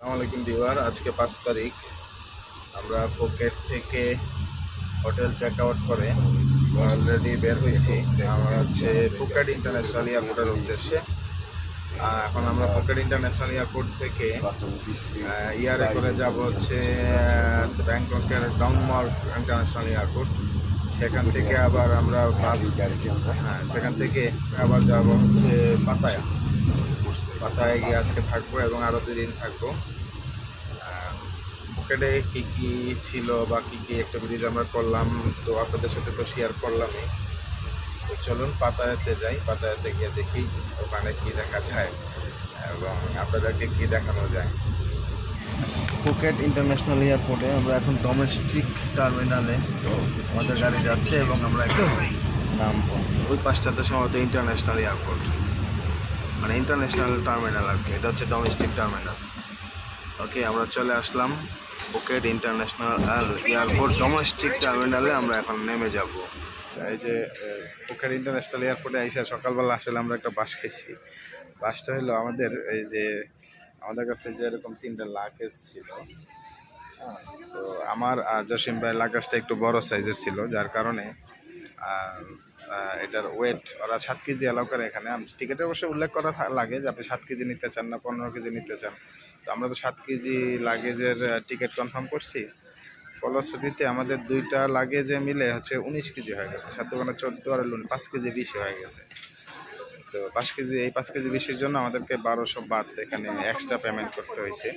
আসসালামাইকুম ভিউয়ার, আজকে 5 তারিখ। আমরা ফুকেট থেকে হোটেল চেক আউট করে অলরেডি বের হয়েছি। আমরা হচ্ছে ফুকেট ইন্টারন্যাশনাল এয়ারপোর্টের উদ্দেশ্যে। এখন আমরা ফুকেট ইন্টারন্যাশনাল এয়ারপোর্ট থেকে ইয়ারে করে যাব হচ্ছে ব্যাংককের ডংমার্গ ইন্টারন্যাশনাল এয়ারপোর্ট। সেখান থেকে আবার আমরা সেখান থেকে আবার যাব হচ্ছে পাতায় গিয়ে আজকে থাকবো এবং আরও 2 দিন থাকবো। ফুকেটে কী কী ছিল বা কী কী অ্যাক্টিভিটিজ আমরা করলাম তো আপনাদের সাথে তো শেয়ার করলামই। তো চলুন পাতায়াতে যাই, পাতায়াতে গিয়ে দেখি ওখানে কী দেখা যায় এবং আপনাদেরকে কী দেখানো যায়। ফুকেট ইন্টারন্যাশনাল এয়ারপোর্টে আমরা এখন ডোমেস্টিক টার্মিনালে আমাদের গাড়ি যাচ্ছে এবং আমরা এখন নামবো। ওই পাশটাতে সম্ভবত ইন্টারন্যাশনাল এয়ারপোর্ট, মানে ইন্টারন্যাশনাল টার্মিনাল আর কি। এটা হচ্ছে ডোমেস্টিক টার্মিনাল। ওকে, আমরা চলে আসলাম ফুকেট ইন্টারন্যাশনাল এয়ারপোর্ট ডোমেস্টিক টার্মিনালে। আমরা এখন নেমে যাব। এই যে ফুকেট ইন্টারন্যাশনাল এয়ারপোর্টে এসে সকালবেলা আসলে আমরা একটা বাস খেয়েছি। বাসটা হলো আমাদের এই যে আমাদের কাছে যে এরকম 3টা লাগেজ ছিল। তো আমার আর জসিম ভাইয়ের লাগেজটা একটু বড় সাইজের ছিল, যার কারণে এটার ওয়েট ওরা 7 কেজি অ্যালাউ করে এখানে। টিকিটে অবশ্যই উল্লেখ করা লাগে যে আপনি 7 কেজি নিতে চান না 15 কেজি নিতে চান। তো আমরা তো 7 কেজি লাগেজের টিকিট কনফার্ম করছি। ফলশ্রুতিতে আমাদের 2টা লাগেজে মিলে হচ্ছে 19 কেজি হয়ে গেছে। 7 দোকানে 14 আর 5 কেজি বেশি হয়ে গেছে। তো 5 কেজি এই 5 কেজি বেশির জন্য আমাদেরকে 1200 বাদ এখানে এক্সট্রা পেমেন্ট করতে হয়েছে,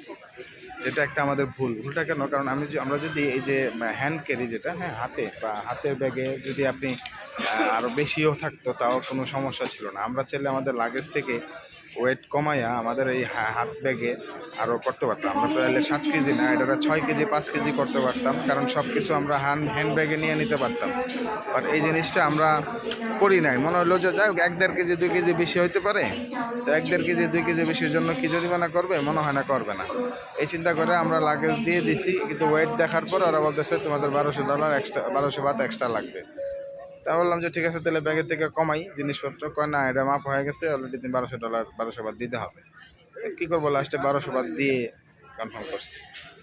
যেটা একটা আমাদের ভুলটা কেন? কারণ আমরা যদি এই যে হ্যান্ড ক্যারি যেটা হাতে বা হাতের ব্যাগে যদি আপনি আরও বেশিও থাকতো তাও কোনো সমস্যা ছিল না। আমরা চাইলে আমাদের লাগেজ থেকে ওয়েট কমাইয়া আমাদের এই হাত ব্যাগে আরও করতে পারতাম। আমরা চাইলে 7 কেজি না, এটা 6 কেজি 5 কেজি করতে পারতাম, কারণ সব কিছু আমরা হ্যান্ড ব্যাগে নিয়ে নিতে পারতাম। বাট এই জিনিসটা আমরা করি নাই। মনে হলো যে যাই হোক 1-1.5 কেজি 2 কেজি বেশি হইতে পারে, তো 1-1.5 কেজি 2 কেজি বেশির জন্য কি জরিমানা করবে? মনে হয় না করবে না। এই চিন্তা করে আমরা লাগেজ দিয়ে দিছি, কিন্তু ওয়েট দেখার পর ওরা বলতেছে তোমাদের $1200 এক্সট্রা, 1200 বাদ এক্সট্রা লাগবে। তা বললাম যে ঠিক আছে, তাহলে ব্যাগের থেকে কমাই জিনিসপত্র। কয় না, এটা মাপ হয়ে গেছে অলরেডি, তুমি $1200 বাদ দিতে হবে। কী করবো, লাস্টে 1200 বাদ দিয়ে কনফার্ম করছি।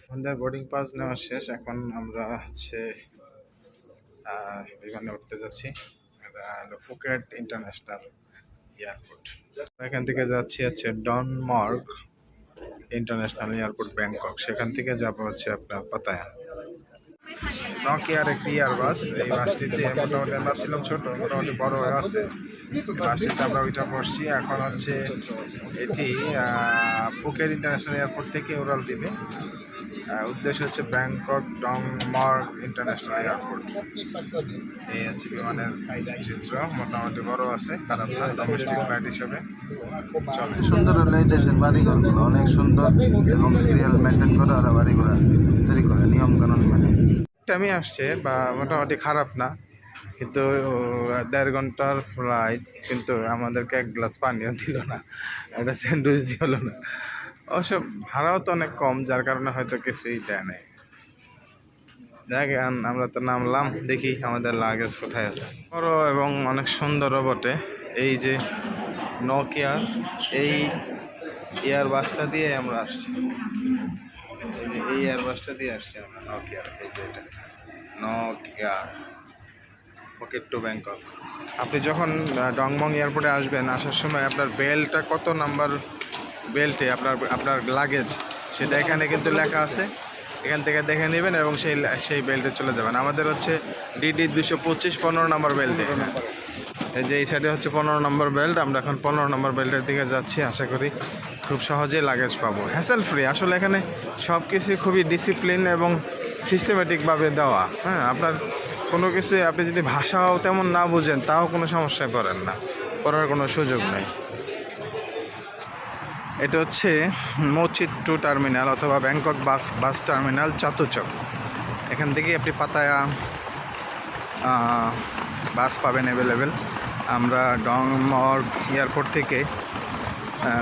আমাদের বোর্ডিং পাস নেওয়া শেষ। এখন আমরা হচ্ছে বিমানে উঠতে যাচ্ছি। এটা হলো ফুকেট ইন্টারন্যাশনাল এয়ারপোর্ট। এখান থেকে যাচ্ছি হচ্ছে ডনমার্গ ইন্টারন্যাশনাল এয়ারপোর্ট ব্যাংকক। সেখান থেকে যাবো হচ্ছে আপনার পাতায়া। নকিয়ার একটি এয়ার বাস। এই বাসটিতে মোটামুটি আমরা ছিলাম ছোট, মোটামুটি বড় হয়ে আছে বাসটিতে। আমরা ওইটা বসছি। এখন হচ্ছে এটি ফুকেট ইন্টারন্যাশনাল এয়ারপোর্ট থেকে উড়াল দিবে। উদ্দেশ্য হচ্ছে ব্যাংকক ডংমার্গ ইন্টারন্যাশনাল এয়ারপোর্ট। এই হচ্ছে বিমানের চিত্র, মোটামুটি বড় আছে, খারাপ না, ডোমেস্টিক ফ্লাইট হিসাবে চলে। সুন্দর হলে এই দেশের বাড়িঘরগুলো অনেক সুন্দর এবং সিরিয়াল মেনটেন করে ওরা বাড়িঘর তৈরি করে নিয়ম কানুন মেনে। টাইমে আসছে বা মোটামুটি খারাপ না, কিন্তু 1.5 ঘন্টার ফ্লাইট, কিন্তু আমাদেরকে 1 গ্লাস পানিও দিল না, একটা স্যান্ডউইচ দিল না। অবশ্য ভাড়াও তো অনেক কম, যার কারণে হয়তো কিছুই দেয় নেই। দেখ, আমরা তো নামলাম, দেখি আমাদের লাগেজ কোথায় আছে। বড় এবং অনেক সুন্দরও বটে। এই যে নকিয়ার এই এয়ার বাসটা দিয়ে আমরা আসছি। এই এয়ার বাসটা দিয়ে আসছি আমরা নকিয়ার। এই যে এটা নকিয়া ফুকেট টু ব্যাংকক। আপনি যখন ডংমং এয়ারপোর্টে আসবেন, আসার সময় আপনার বেল্টটা কত নাম্বার বেল্টে আপনার লাগেজ সেটা এখানে কিন্তু লেখা আছে। এখান থেকে দেখে নেবেন এবং সেই বেল্টে চলে যাবেন। আমাদের হচ্ছে DD 225 15 নম্বর বেল্টে। এই যে এই সাইডে হচ্ছে 15 নম্বর বেল্ট। আমরা এখন 15 নম্বর বেল্টের দিকে যাচ্ছি। আশা করি খুব সহজেই লাগেজ পাবো, হ্যাসেল ফ্রি। আসলে এখানে সব কিছুই খুবই ডিসিপ্লিন এবং সিস্টেমেটিকভাবে দেওয়া। আপনার কোনো কিছু আপনি যদি ভাষাও তেমন না বুঝেন তাও কোনো সমস্যায় পড়েন না, পড়ার কোনো সুযোগ নেই। এটা হচ্ছে মোচিত টু টার্মিনাল অথবা ব্যাংকক বাস টার্মিনাল চাতুচক। এখান থেকে আপনি পাতায়া বাস পাবেন অ্যাভেলেবেল। আমরা ডংমার্গ এয়ারপোর্ট থেকে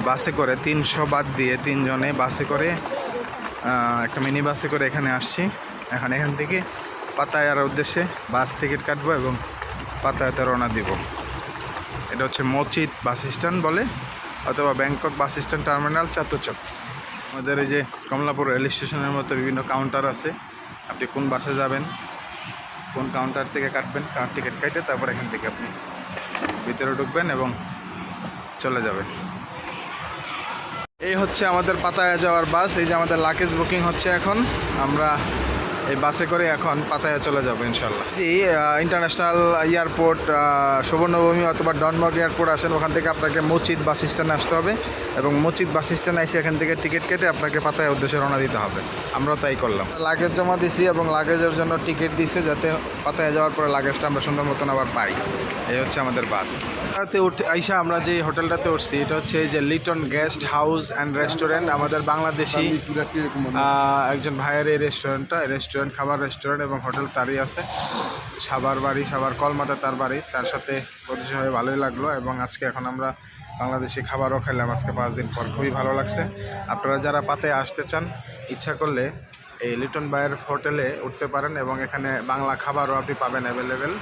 বাসে করে 300 বাদ দিয়ে 3 জনে বাসে করে একটা মিনি বাসে করে এখানে আসছি। এখান থেকে পাতায়ার উদ্দেশ্যে বাস টিকিট কাটবো এবং পাতায়াতে রওনা দিব। এটা হচ্ছে মোচিত বাস স্ট্যান্ড বলে, অথবা ব্যাংকক বাস স্ট্যান্ড টার্মিনাল চাতুচক। আমাদের এই যে কমলাপুর রেল স্টেশনের মতো বিভিন্ন কাউন্টার আছে, আপনি কোন বাসে যাবেন, কোন কাউন্টার থেকে কাটবেন, টিকিট কেটে তারপর এখান থেকে আপনি ভিতরে ঢুকবেন এবং চলে যাবেন। এই হচ্ছে আমাদের পাতায়া যাওয়ার বাস। এই যে আমাদের লাগেজ বুকিং হচ্ছে এখন, আমরা এই বাসে করে এখন পাতায়া চলে যাবো ইনশাল্লাহ। এই ইন্টারন্যাশনাল এয়ারপোর্ট সুবর্ণভূমি অথবা ডনমার্গ এয়ারপোর্ট আসেন, ওখান থেকে আপনাকে মসজিদ বাস স্ট্যান্ডে আসতে হবে এবং মসজিদ বাস স্ট্যান্ডে এসে এখান থেকে টিকিট কেটে আপনাকে পাতায়া উদ্দেশ্যে রওনা দিতে হবে। আমরাও তাই করলাম, লাগেজ জমা দিছি এবং লাগেজের জন্য টিকিট দিছে যাতে পাতায়া যাওয়ার পরে লাগেজটা আমরা সুন্দর মতন আবার পাই। এই হচ্ছে আমাদের বাস। আইসা আমরা যে হোটেলটাতে উঠছি এটা হচ্ছে এই যে Liton guest house and restaurant. আমাদের বাংলাদেশি একজন ভাইয়ের এই রেস্টুরেন্ট খাবার রেস্টুরেন্ট এবং হোটেল তারই আছে, সাবার বাড়ি, সাবার কলমাতে তার বাড়ি। তার সাথে পরিচয় হয়ে ভালোই লাগলো এবং আজকে এখন আমরা বাংলাদেশি খাবারও খেলাম আজকে 5 দিন পর, খুবই ভালো লাগছে। আপনারা যারা পাতে আসতে চান ইচ্ছা করলে এই লিটন ভাইয়ের হোটেলে উঠতে পারেন এবং এখানে বাংলা খাবারও আপনি পাবেন অ্যাভেলেবেল।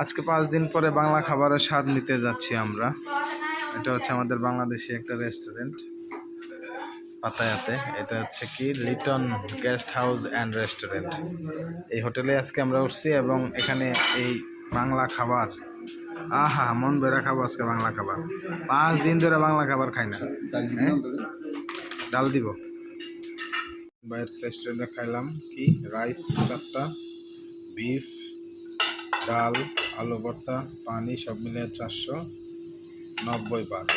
আজকে 5 দিন পরে বাংলা খাবারের স্বাদ নিতে যাচ্ছি আমরা। এটা হচ্ছে আমাদের বাংলাদেশি একটা রেস্টুরেন্ট পাতায়াতে। এটা হচ্ছে কি Liton guest house and restaurant. এই হোটেলে আজকে আমরা উঠছি এবং এখানে এই বাংলা খাবার, আহা মন বেড়া খাবো আজকে বাংলা খাবার। 5 দিন ধরে বাংলা খাবার খাই না। ডাল দিব বাইরের রেস্টুরেন্টে খাইলাম কি রাইস 4টা, বিফ, ডাল, আলু ভর্তা, পানি সব মিলিয়ে 490 বাট।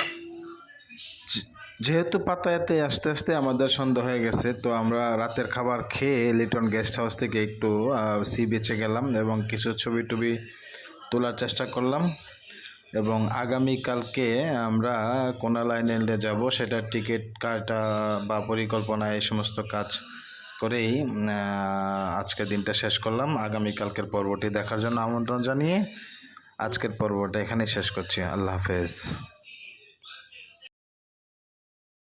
যেহেতু পাতায়াতে আস্তে আস্তে আমাদের সন্ধ্যা হয়ে গেছে, তো আমরা রাতের খাবার খেয়ে লিটন গেস্ট হাউস থেকে একটু সি বিচে গেলাম এবং কিছু ছবি টবি তোলার চেষ্টা করলাম এবং আগামীকালকে আমরা কোনাল আইল্যান্ডে যাব, সেটা টিকিট কাটা বা পরিকল্পনা এই সমস্ত কাজ করেই আজকের দিনটা শেষ করলাম। আগামীকালকের পর্বটি দেখার জন্য আমন্ত্রণ জানিয়ে আজকের পর্বটা এখানেই শেষ করছি। আল্লাহ হাফেজ।